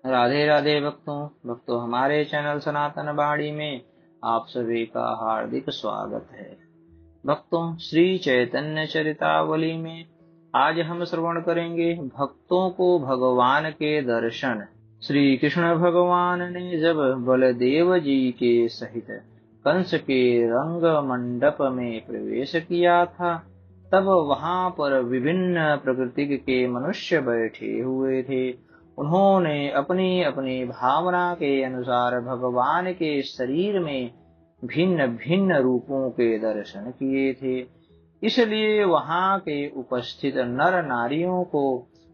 राधे राधे भक्तों हमारे चैनल सनातन बाणी में आप सभी का हार्दिक स्वागत है। भक्तों, श्री चैतन्य चरितावली में आज हम श्रवण करेंगे भक्तों को भगवान के दर्शन। श्री कृष्ण भगवान ने जब बलदेव जी के सहित कंस के रंग मंडप में प्रवेश किया था, तब वहां पर विभिन्न प्रकृति के मनुष्य बैठे हुए थे। उन्होंने अपनी अपनी भावना के अनुसार भगवान के शरीर में भिन्न भिन्न रूपों के दर्शन किए थे। इसलिए वहां के उपस्थित नर नारियों को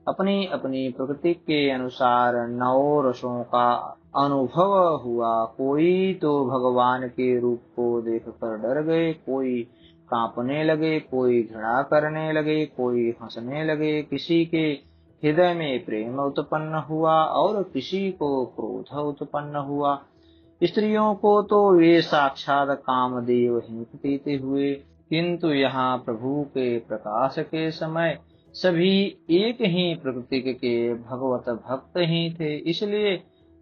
अपनी अपनी प्रकृति के अनुसार नौ रसों का अनुभव हुआ। कोई तो भगवान के रूप को देखकर डर गए, कोई कांपने लगे, कोई घृणा करने लगे, कोई हंसने लगे। किसी के हृदय में प्रेम उत्पन्न हुआ और किसी को क्रोध उत्पन्न हुआ। स्त्रियों को तो वे साक्षात कामदेव ही प्रतीत हुए, किंतु यहाँ प्रभु के प्रकाश के समय सभी एक ही प्रकृति के भगवत भक्त ही थे। इसलिए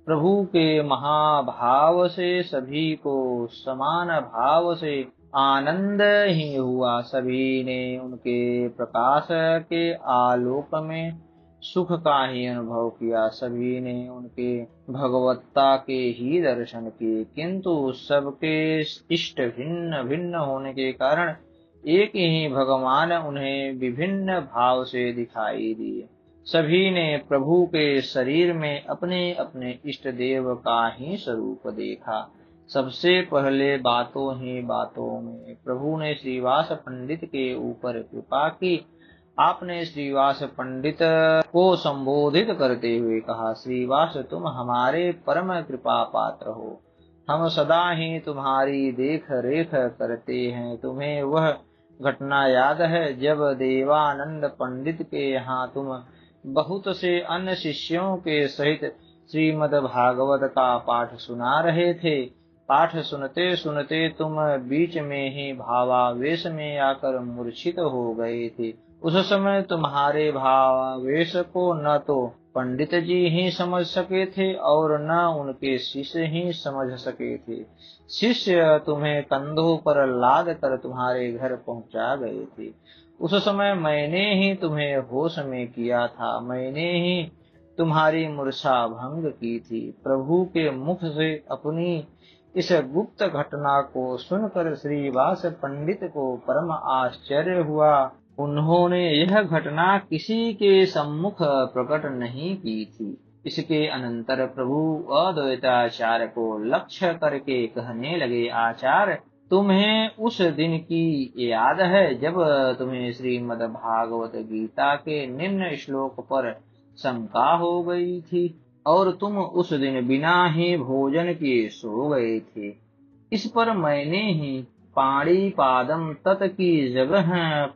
प्रभु के महाभाव से सभी को समान भाव से आनंद ही हुआ। सभी ने उनके प्रकाश के आलोक में सुख का ही अनुभव किया। सभी ने उनके भगवत्ता के ही दर्शन किए, किंतु सबके इष्ट भिन्न भिन्न होने के कारण एक ही भगवान उन्हें विभिन्न भाव से दिखाई दिए। सभी ने प्रभु के शरीर में अपने अपने इष्ट देव का ही स्वरूप देखा। सबसे पहले बातों ही बातों में प्रभु ने श्रीवास पंडित के ऊपर कृपा की। आपने श्रीवास पंडित को संबोधित करते हुए कहा, श्रीवास, तुम हमारे परम कृपा पात्र हो। हम सदा ही तुम्हारी देख रेख करते हैं। तुम्हें वह घटना याद है जब देवानंद पंडित के यहाँ तुम बहुत से अन्य शिष्यों के सहित श्रीमद् भागवत का पाठ सुना रहे थे। पाठ सुनते सुनते तुम बीच में ही भावावेश में आकर मूर्छित हो गए थे। उस समय तुम्हारे भावावेश को न तो पंडित जी ही समझ सके थे और न उनके शिष्य ही समझ सके थे। शिष्य तुम्हें कंधों पर लाद कर तुम्हारे घर पहुंचा गए थे। उस समय मैंने ही तुम्हें होश में किया था। मैंने ही तुम्हारी मूर्छा भंग की थी। प्रभु के मुख से अपनी इस गुप्त घटना को सुनकर श्रीवास पंडित को परम आश्चर्य हुआ। उन्होंने यह घटना किसी के सम्मुख प्रकट नहीं की थी। इसके अनंतर प्रभु अद्वैताचार्य को लक्ष्य करके कहने लगे, आचार्य, तुम्हें उस दिन की याद है जब तुम्हें श्रीमद् भागवत गीता के निम्न श्लोक पर शंका हो गई थी और तुम उस दिन बिना ही भोजन किए सो गए थे। इस पर मैंने ही पाणी पादम तत् की जगह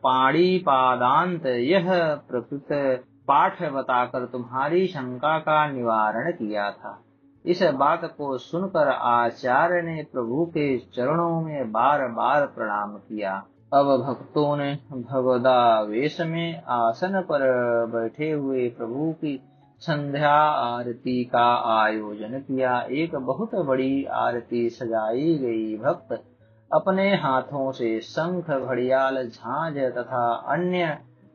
पाणी पादांत यह प्रकृत पाठ बताकर तुम्हारी शंका का निवारण किया था। इस बात को सुनकर आचार्य ने प्रभु के चरणों में बार बार प्रणाम किया। अब भक्तों ने भगवदावेश में आसन पर बैठे हुए प्रभु की संध्या आरती का आयोजन किया। एक बहुत बड़ी आरती सजाई गई। भक्त अपने हाथों से शंख, घड़ियाल, झांझ तथा अन्य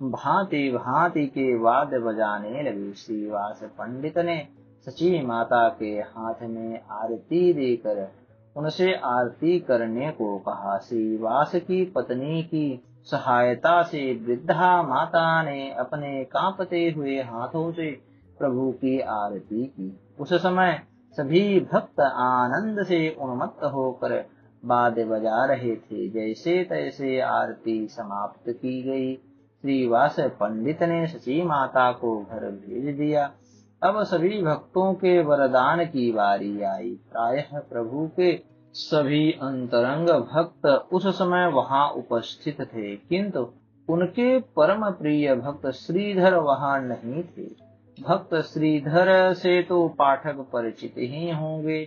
भांति भांति के वाद्य बजाने लगे। श्रीवास पंडित ने सची माता के हाथ में आरती देकर उनसे आरती करने को कहा। श्रीवास की पत्नी की सहायता से वृद्धा माता ने अपने कांपते हुए हाथों से प्रभु की आरती की। उस समय सभी भक्त आनंद से उन्मत्त होकर वाद्य बजा रहे थे। जैसे तैसे आरती समाप्त की गई। श्रीवास पंडित ने सची माता को घर भेज दिया। अब सभी भक्तों के वरदान की बारी आई। प्रायः प्रभु के सभी अंतरंग भक्त उस समय वहां उपस्थित थे, किंतु उनके परम प्रिय भक्त श्रीधर वहां नहीं थे। भक्त श्रीधर से तो पाठक परिचित ही होंगे।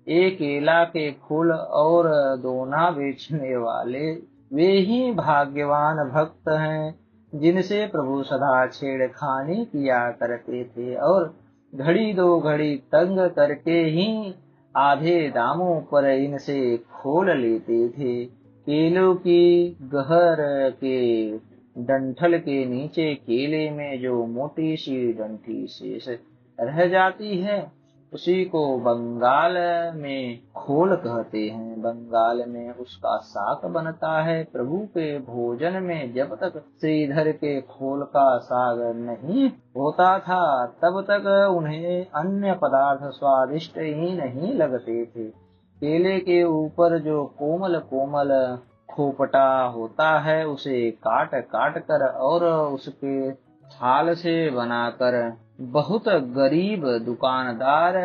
एक केला के फूल और दोना बेचने वाले वे ही भाग्यवान भक्त हैं जिनसे प्रभु सदा छेड़खानी किया करते थे और घड़ी दो घड़ी तंग करके ही आधे दामों पर इनसे खोल लेते थे। केलों की गहर के डंठल के नीचे केले में जो मोटी सी डंठी शेष रह जाती है, उसी को बंगाल में खोल कहते हैं। बंगाल में उसका साग बनता है। प्रभु के भोजन में जब तक श्रीधर के खोल का साग नहीं होता था, तब तक उन्हें अन्य पदार्थ स्वादिष्ट ही नहीं लगते थे। केले के ऊपर जो कोमल कोमल खोपटा होता है, उसे काट काट कर और उसके छाल से बनाकर बहुत गरीब दुकानदार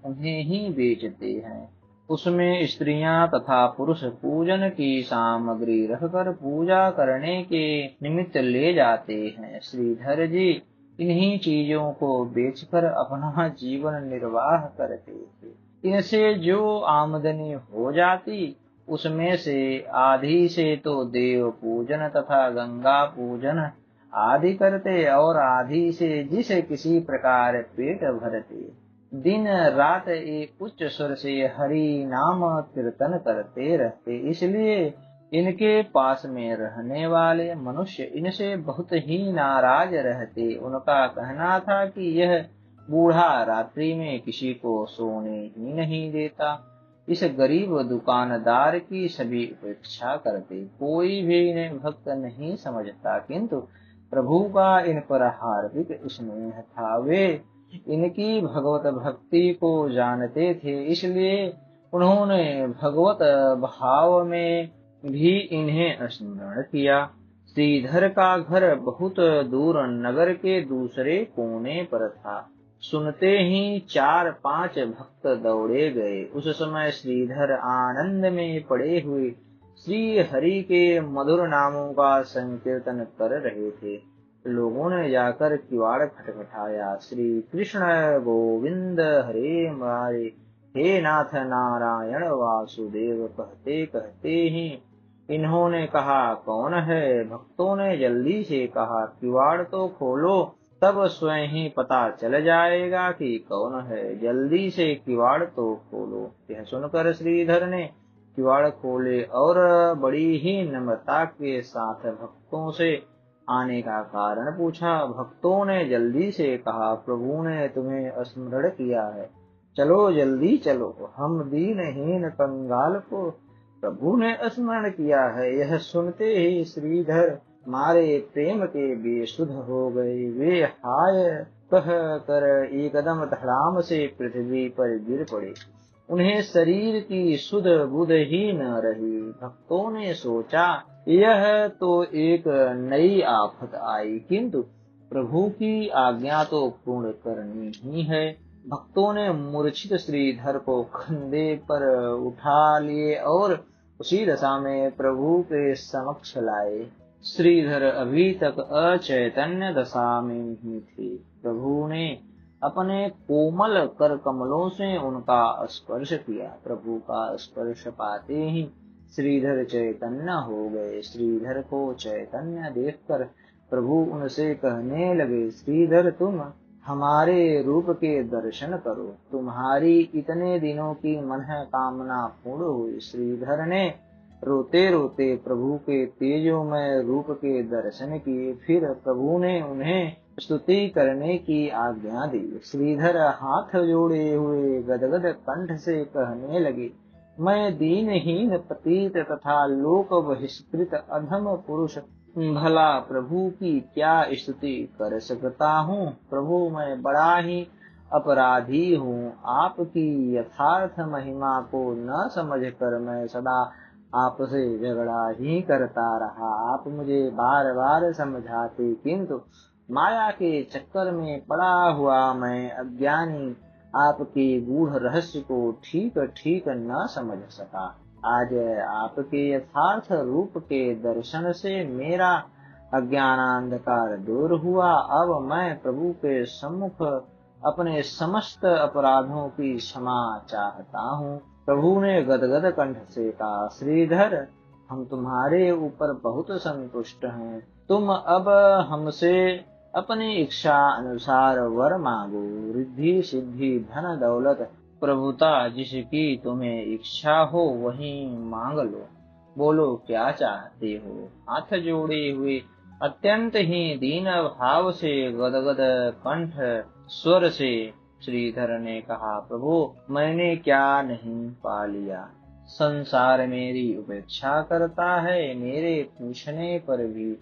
उन्हें ही बेचते हैं। उसमें स्त्रियां तथा पुरुष पूजन की सामग्री रखकर पूजा करने के निमित्त ले जाते हैं। श्रीधर जी इन्हीं चीजों को बेचकर अपना जीवन निर्वाह करते थे। इनसे जो आमदनी हो जाती, उसमें से आधी से तो देव पूजन तथा गंगा पूजन आदि करते और आधी से जिसे किसी प्रकार पेट भरते। दिन रात एक उच्च स्वर से हरि नाम कीर्तन करते रहते। इसलिए इनके पास में रहने वाले मनुष्य इनसे बहुत ही नाराज रहते। उनका कहना था कि यह बूढ़ा रात्रि में किसी को सोने ही नहीं देता। इस गरीब दुकानदार की सभी उपेक्षा करते। कोई भी इन्हें भक्त नहीं समझता, किंतु प्रभु का इन पर हार्दिक स्नेह था। वे इनकी भगवत भक्ति को जानते थे, इसलिए उन्होंने भगवत भाव में भी इन्हें स्मरण किया। श्रीधर का घर बहुत दूर नगर के दूसरे कोने पर था। सुनते ही 4-5 भक्त दौड़े गए। उस समय श्रीधर आनंद में पड़े हुए श्री हरि के मधुर नामों का संकीर्तन कर रहे थे। लोगों ने जाकर किवाड़ खटखटाया। श्री कृष्ण गोविंद हरे मुरारे, हे नाथ नारायण वासुदेव कहते कहते ही इन्होंने कहा, कौन है? भक्तों ने जल्दी से कहा, किवाड़ तो खोलो, तब स्वयं ही पता चल जाएगा कि कौन है। जल्दी से किवाड़ तो खोलो। यह सुनकर श्रीधर ने किवाड़ खोले और बड़ी ही नम्रता के साथ भक्तों से आने का कारण पूछा। भक्तों ने जल्दी से कहा, प्रभु ने तुम्हें स्मरण किया है, चलो जल्दी चलो। हम दीनहीन कंगाल को प्रभु ने स्मरण किया है। यह सुनते ही श्रीधर मारे प्रेम के बेसुध हो गए। वे हाय कह कर एकदम धड़ाम से पृथ्वी पर गिर पड़े। उन्हें शरीर की सुध बुध ही न रही। भक्तों ने सोचा, यह तो एक नई आफत आई, किंतु प्रभु की आज्ञा तो पूर्ण करनी ही है। भक्तों ने मूर्छित श्रीधर को कंधे पर उठा लिए और उसी दशा में प्रभु के समक्ष लाए। श्रीधर अभी तक अचैतन्य दशा में ही थे। प्रभु ने अपने कोमल कर कमलों से उनका स्पर्श किया। प्रभु का स्पर्श पाते ही श्रीधर चैतन्य हो गए। श्रीधर को चैतन्य देखकर प्रभु उनसे कहने लगे, श्रीधर तुम हमारे रूप के दर्शन करो। तुम्हारी इतने दिनों की मन कामना पूर्ण हुई। श्रीधर ने रोते रोते प्रभु के तेजोमय रूप के दर्शन किए। फिर प्रभु ने उन्हें स्तुति करने की आज्ञा दी। श्रीधर हाथ जोड़े हुए गदगद कंठ से कहने लगे, मैं दीनहीन पतित तथा लोक बहिष्कृत अधम पुरुष भला प्रभु की क्या स्तुति कर सकता हूँ। प्रभु मैं बड़ा ही अपराधी हूँ। आपकी यथार्थ महिमा को न समझकर मैं सदा आपसे झगड़ा ही करता रहा। आप मुझे बार बार समझाते, किंतु माया के चक्कर में पड़ा हुआ मैं अज्ञानी आपके गूढ़ रहस्य को ठीक ठीक न समझ सका। आज आपके यथार्थ रूप के दर्शन से मेरा अज्ञानांधकार दूर हुआ। अब मैं प्रभु के सम्मुख अपने समस्त अपराधों की क्षमा चाहता हूँ। प्रभु ने गदगद कंठ से कहा, श्रीधर हम तुम्हारे ऊपर बहुत संतुष्ट हैं। तुम अब हमसे अपनी इच्छा अनुसार वर मांगो। रिद्धि सिद्धि धन दौलत प्रभुता जिसकी तुम्हें इच्छा हो वही मांग लो। बोलो क्या चाहते हो। हाथ जोड़े हुए अत्यंत ही दीन भाव से गदगद कंठ स्वर से श्रीधर ने कहा, प्रभु मैंने क्या नहीं पा लिया। संसार मेरी उपेक्षा करता है। मेरे पूछने पर भी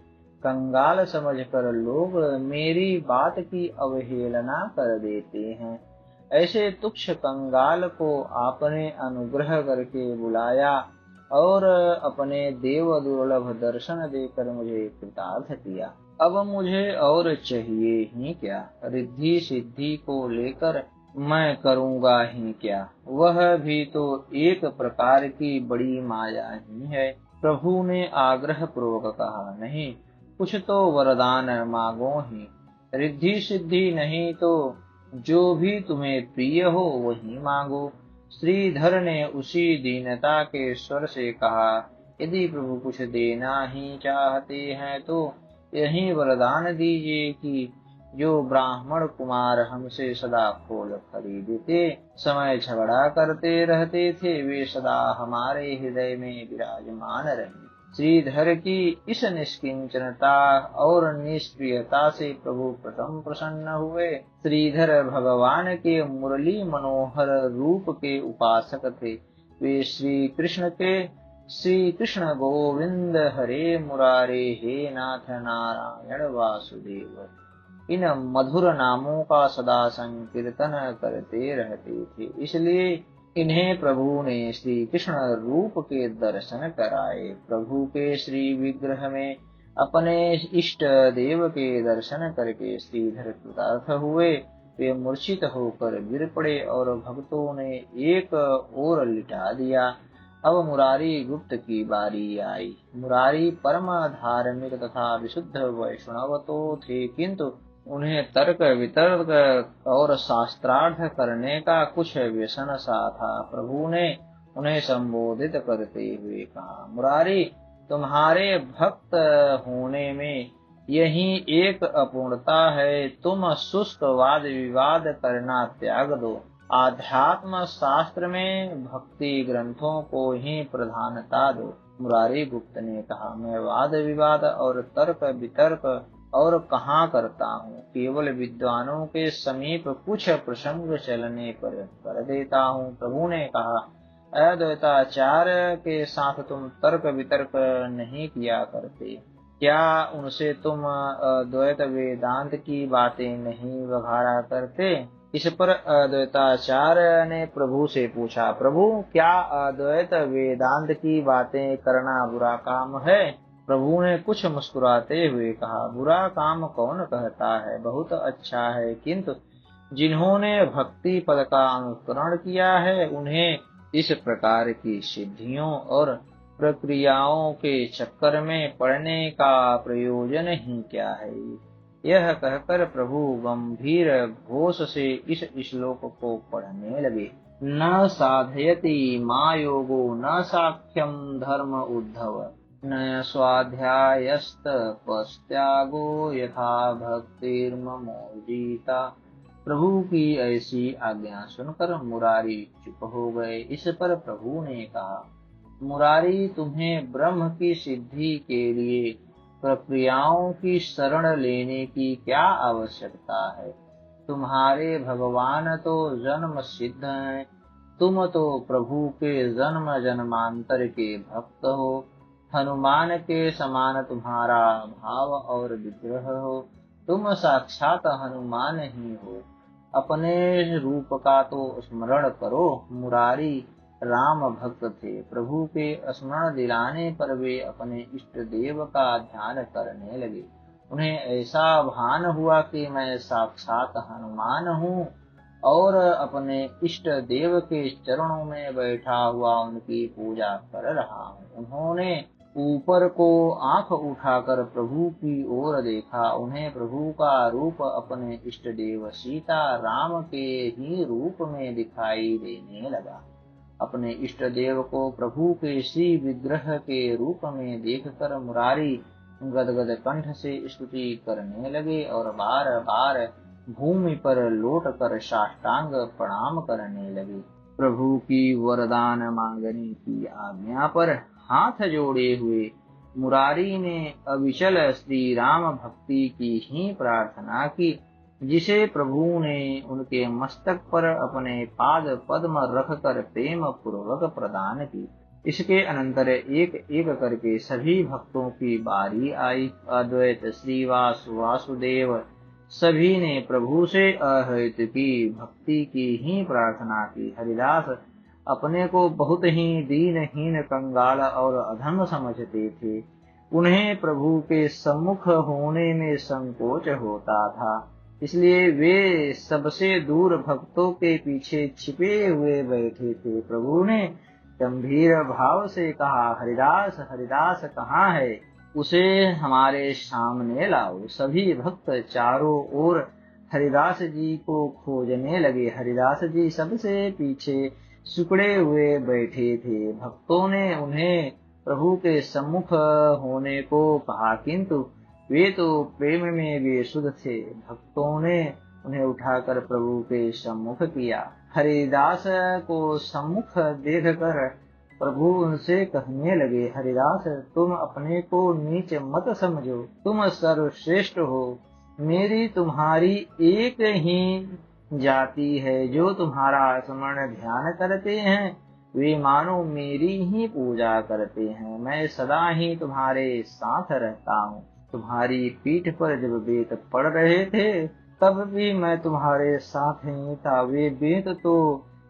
कंगाल समझकर लोग मेरी बात की अवहेलना कर देते हैं। ऐसे तुच्छ कंगाल को आपने अनुग्रह करके बुलाया और अपने देव दुर्लभ दर्शन देकर मुझे कृतार्थ किया। अब मुझे और चाहिए ही क्या। रिद्धि सिद्धि को लेकर मैं करूँगा ही क्या। वह भी तो एक प्रकार की बड़ी माया ही है। प्रभु ने आग्रह पूर्वक कहा, नहीं कुछ तो वरदान मांगो ही। रिद्धि सिद्धि नहीं तो जो भी तुम्हें प्रिय हो वही मांगो। श्रीधर ने उसी दीनता के स्वर से कहा, यदि प्रभु कुछ देना ही चाहते हैं तो यही वरदान दीजिए कि जो ब्राह्मण कुमार हमसे सदा फूल खरीदते समय झगड़ा करते रहते थे, वे सदा हमारे हृदय में विराजमान रहे। श्रीधर की इस निष्किंचनता और निष्क्रियता से प्रभु प्रथम प्रसन्न हुए। श्रीधर भगवान के मुरली मनोहर रूप के उपासक थे। वे श्री कृष्ण गोविंद हरे मुरारे हे नाथ नारायण वासुदेव इन मधुर नामों का सदा संकीर्तन करते रहते थे। इसलिए इन्हें प्रभु ने श्री कृष्ण रूप के दर्शन कराए। प्रभु के श्री विग्रह में अपने इष्ट देव के दर्शन करके श्रीधर कृतार्थ हुए। वे मूर्छित होकर गिर पड़े और भक्तों ने एक ओर लिटा दिया। अब मुरारी गुप्त की बारी आई। मुरारी परम धार्मिक तथा विशुद्ध वैष्णव तो थे, किंतु उन्हें तर्क वितर्क और शास्त्रार्थ करने का कुछ व्यसन सा था। प्रभु ने उन्हें संबोधित करते हुए कहा, मुरारी तुम्हारे भक्त होने में यही एक अपूर्णता है। तुम शुष्क वाद विवाद करना त्याग दो। आध्यात्म शास्त्र में भक्ति ग्रंथों को ही प्रधानता दो। मुरारी गुप्त ने कहा, मैं वाद विवाद और तर्क वितर्क और कहाँ करता हूँ। केवल विद्वानों के समीप कुछ प्रसंग चलने पर कर देता हूँ। प्रभु ने कहा, अद्वैताचार्य के साथ तुम तर्क वितर्क नहीं किया करते क्या? उनसे तुम अद्वैत वेदांत की बातें नहीं वघारा करते? इस पर अद्वैताचार्य ने प्रभु से पूछा, प्रभु क्या अद्वैत वेदांत की बातें करना बुरा काम है? प्रभु ने कुछ मुस्कुराते हुए कहा, बुरा काम कौन कहता है, बहुत अच्छा है। किंतु जिन्होंने भक्ति पद का अनुसरण किया है उन्हें इस प्रकार की सिद्धियों और प्रक्रियाओं के चक्कर में पड़ने का प्रयोजन ही क्या है। यह कहकर प्रभु गंभीर घोष से इस श्लोक को पढ़ने लगे। न साधयति मायोगो न साख्यम धर्म उद्धव न स्वाध्यायस्त पस्त्यागो यथा भक्तिर्ममोजिता। प्रभु की ऐसी आज्ञा सुनकर मुरारी चुप हो गए। इस पर प्रभु ने कहा, मुरारी तुम्हें ब्रह्म की सिद्धि के लिए प्रक्रियाओं की शरण लेने की क्या आवश्यकता है। तुम्हारे भगवान तो जन्म सिद्ध हैं। तुम तो प्रभु के जन्म जन्मांतर के भक्त हो। हनुमान के समान तुम्हारा भाव और विग्रह हो। तुम साक्षात हनुमान ही हो। अपने रूप का तो स्मरण करो। मुरारी राम भक्त थे। प्रभु के स्मरण दिलाने पर वे अपने इष्ट देव का ध्यान करने लगे। उन्हें ऐसा भान हुआ कि मैं साक्षात हनुमान हूँ और अपने इष्ट देव के चरणों में बैठा हुआ उनकी पूजा कर रहा हूँ। उन्होंने ऊपर को आंख उठाकर प्रभु की ओर देखा। उन्हें प्रभु का रूप अपने इष्ट देव सीता राम के ही रूप में दिखाई देने लगा। अपने इष्ट देव को प्रभु के श्री विग्रह के रूप में देखकर मुरारी गदगद कंठ से स्तुति करने लगे और बार बार भूमि पर लौट कर साष्टांग प्रणाम करने लगे। प्रभु की वरदान मांगने की आज्ञा पर हाथ जोड़े हुए मुरारी ने अविचल श्री राम भक्ति की ही प्रार्थना की, जिसे प्रभु ने उनके मस्तक पर अपने पाद पद्म रखकर प्रेम पूर्वक प्रदान की। इसके अनंतर एक एक करके सभी भक्तों की बारी आई। अद्वैत श्रीवास वासुदेव सभी ने प्रभु से अहैत की भक्ति की ही प्रार्थना की। हरिदास अपने को बहुत ही दीनहीन, कंगाल और अधम समझते थे। उन्हें प्रभु के सम्मुख होने में संकोच होता था, इसलिए वे सबसे दूर भक्तों के पीछे छिपे हुए बैठे थे। प्रभु ने गंभीर भाव से कहा, हरिदास हरिदास कहाँ है? उसे हमारे सामने लाओ। सभी भक्त चारों ओर हरिदास जी को खोजने लगे। हरिदास जी सबसे पीछे सिकुड़े हुए बैठे थे। भक्तों ने उन्हें प्रभु के सम्मुख होने को कहा, किंतु वे तो प्रेम में बेसुध थे। भक्तों ने उन्हें उठाकर प्रभु के सम्मुख किया। हरिदास को सम्मुख देखकर प्रभु उनसे कहने लगे, हरिदास तुम अपने को नीच मत समझो, तुम सर्वश्रेष्ठ हो। मेरी तुम्हारी एक ही जाति है। जो तुम्हारा स्मरण ध्यान करते हैं वे मानो मेरी ही पूजा करते हैं। मैं सदा ही तुम्हारे साथ रहता हूँ। तुम्हारी पीठ पर जब बेत पड़ रहे थे तब भी मैं तुम्हारे साथ ही था। वे बेत तो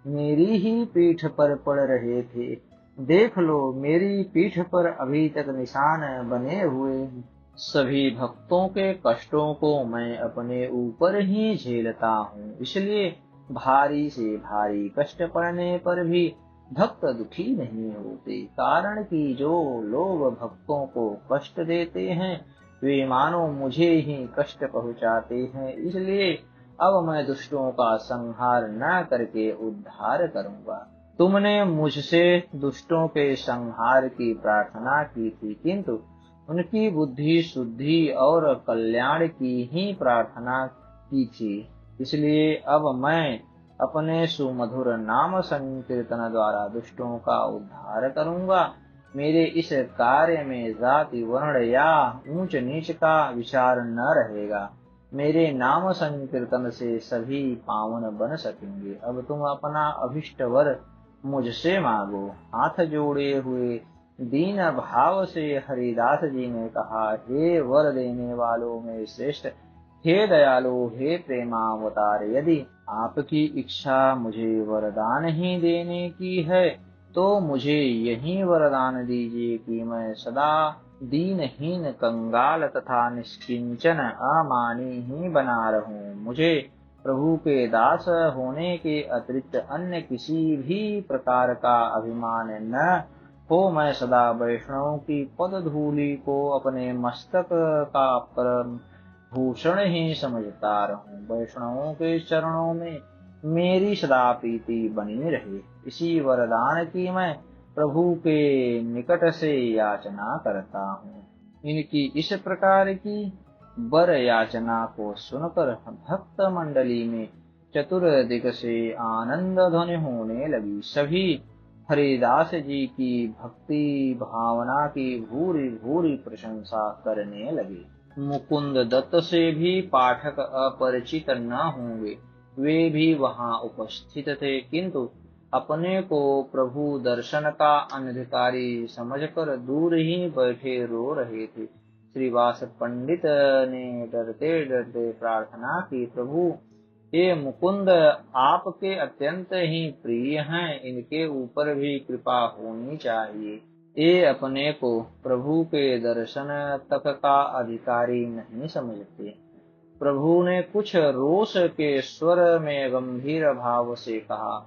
मेरी ही पीठ पर पड़ रहे थे। देख लो, मेरी पीठ पर अभी तक निशान बने हुए हैं। सभी भक्तों के कष्टों को मैं अपने ऊपर ही झेलता हूँ, इसलिए भारी से भारी कष्ट पड़ने पर भी भक्त दुखी नहीं होते। कारण कि जो लोग भक्तों को कष्ट देते हैं वे मानो मुझे ही कष्ट पहुँचाते हैं। इसलिए अब मैं दुष्टों का संहार न करके उद्धार करूँगा। तुमने मुझसे दुष्टों के संहार की प्रार्थना की थी, किंतु उनकी बुद्धि शुद्धि और कल्याण की ही प्रार्थना की थी। इसलिए अब मैं अपने सुमधुर नाम संकीर्तन द्वारा दुष्टों का उद्धार करूंगा। मेरे इस कार्य में जाति वर्ण या ऊंच नीच का विचार न रहेगा। मेरे नाम संकीर्तन से सभी पावन बन सकेंगे। अब तुम अपना अभिष्ट वर मुझसे मांगो। हाथ जोड़े हुए दीन भाव से हरिदास जी ने कहा, हे वर देने वालों में श्रेष्ठ, हे दयालु, हे प्रेमावतार, यदि आपकी इच्छा मुझे वरदान ही देने की है तो मुझे यही वरदान दीजिए कि मैं सदा दीनहीन, कंगाल तथा निष्किंचन अमानी ही बना रहूं। मुझे प्रभु के दास होने के अतिरिक्त अन्य किसी भी प्रकार का अभिमान न हो। मैं सदा वैष्णव की पद धूलि को अपने मस्तक का परम भूषण ही समझता रहूं। वैष्णवों के चरणों में मेरी सदा प्रीति बनी रहे, इसी वरदान की मैं प्रभु के निकट से याचना करता हूँ। इनकी इस प्रकार की वर याचना को सुनकर भक्त मंडली में चतुर्दिक से आनंद ध्वनि होने लगी। सभी हरिदास जी की भक्ति भावना की भूरी भूरी प्रशंसा करने लगे। मुकुंद दत्त से भी पाठक अपरिचित न होंगे, वे भी वहां उपस्थित थे, किंतु अपने को प्रभु दर्शन का अनधिकारी समझकर दूर ही बैठे रो रहे थे। श्रीवास पंडित ने डरते डरते प्रार्थना की, प्रभु ये मुकुंद आपके अत्यंत ही प्रिय हैं, इनके ऊपर भी कृपा होनी चाहिए। ये अपने को प्रभु के दर्शन तक का अधिकारी नहीं समझते। प्रभु ने कुछ रोष के स्वर में गंभीर भाव से कहा,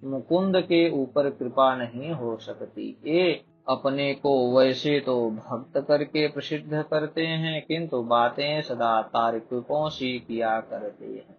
मुकुंद के ऊपर कृपा नहीं हो सकती। ये अपने को वैसे तो भक्त करके प्रसिद्ध करते हैं, किंतु बातें सदा तार्किकों सी किया करते हैं।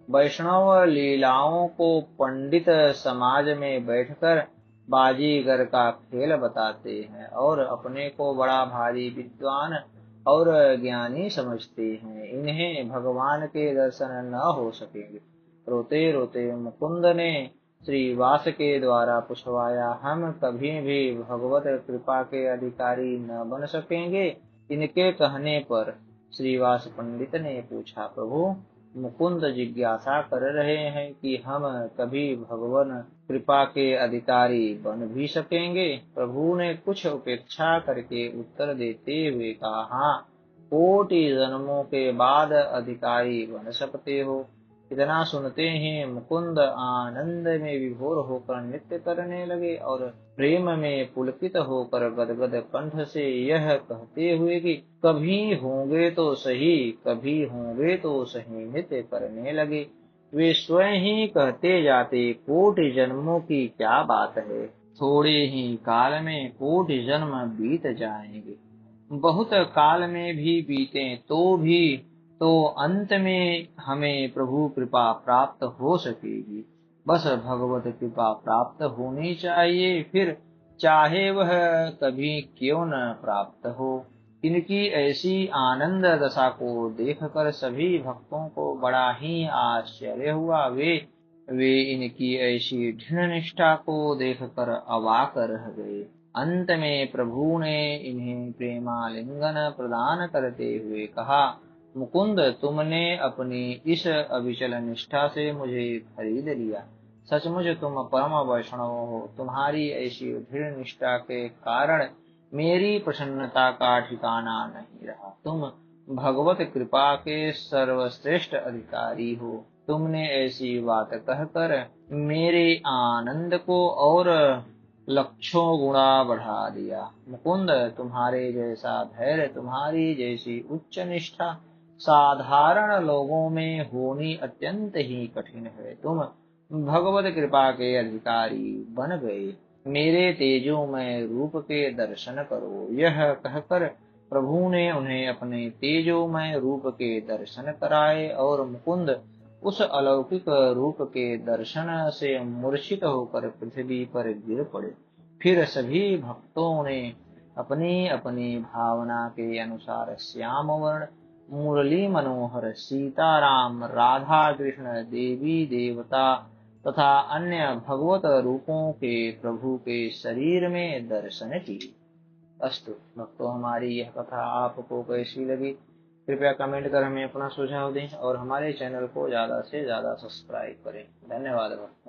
वैष्णव लीलाओं को पंडित समाज में बैठकर बाजीगर का खेल बताते हैं और अपने को बड़ा भारी विद्वान और ज्ञानी समझते हैं। इन्हें भगवान के दर्शन न हो सकेंगे। रोते रोते मुकुंद ने श्रीवास के द्वारा पूछवाया, हम कभी भी भगवत कृपा के अधिकारी न बन सकेंगे। इनके कहने पर श्रीवास पंडित ने पूछा, प्रभु, मुकुंद जिज्ञासा कर रहे हैं कि हम कभी भगवान कृपा के अधिकारी बन भी सकेंगे। प्रभु ने कुछ उपेक्षा करके उत्तर देते हुए कहा, हाँ, कोटि जन्मों के बाद अधिकारी बन सकते हो। इतना सुनते ही मुकुंद आनंद में विभोर होकर नृत्य करने लगे और प्रेम में पुलकित होकर गदगद कंठ से यह कहते हुए कि कभी होंगे तो सही, कभी होंगे तो सही, नृत्य करने लगे। वे स्वयं ही कहते जाते, कोटि जन्मों की क्या बात है, थोड़े ही काल में कोटि जन्म बीत जाएंगे। बहुत काल में भी बीते तो अंत में हमें प्रभु कृपा प्राप्त हो सकेगी। बस भगवत कृपा प्राप्त होनी चाहिए, फिर चाहे वह कभी क्यों न प्राप्त हो। इनकी ऐसी आनंद दशा को देखकर सभी भक्तों को बड़ा ही आश्चर्य हुआ। वे इनकी ऐसी दृढ़ निष्ठा को देखकर अवाक रह गए। अंत में प्रभु ने इन्हें प्रेमालिंगन प्रदान करते हुए कहा, मुकुंद, तुमने अपनी इस अविचल निष्ठा से मुझे खरीद लिया। सचमुच तुम परम वैष्णव हो। तुम्हारी ऐसी दृढ़ निष्ठा के कारण मेरी प्रसन्नता का ठिकाना नहीं रहा। तुम भगवत कृपा के सर्वश्रेष्ठ अधिकारी हो। तुमने ऐसी बात कहकर मेरे आनंद को और लक्षों गुणा बढ़ा दिया। मुकुंद, तुम्हारे जैसा धैर्य, तुम्हारी जैसी उच्च निष्ठा साधारण लोगों में होनी अत्यंत ही कठिन है। तुम भगवत कृपा के अधिकारी बन गए। मेरे तेजोमय रूप के दर्शन करो। यह कहकर प्रभु ने उन्हें अपने तेजोमय रूप के दर्शन कराए और मुकुंद उस अलौकिक रूप के दर्शन से मूर्छित होकर पृथ्वी पर गिर पड़े। फिर सभी भक्तों ने अपनी अपनी भावना के अनुसार श्याम वर्ण, मुरली मनोहर, सीताराम, राधा कृष्ण, देवी देवता तथा अन्य भगवत रूपों के प्रभु के शरीर में दर्शन किए। अस्तु भक्तों, हमारी यह कथा आपको कैसी लगी? कृपया कमेंट कर हमें अपना सुझाव दें और हमारे चैनल को ज्यादा से ज्यादा सब्सक्राइब करें। धन्यवाद भक्तों।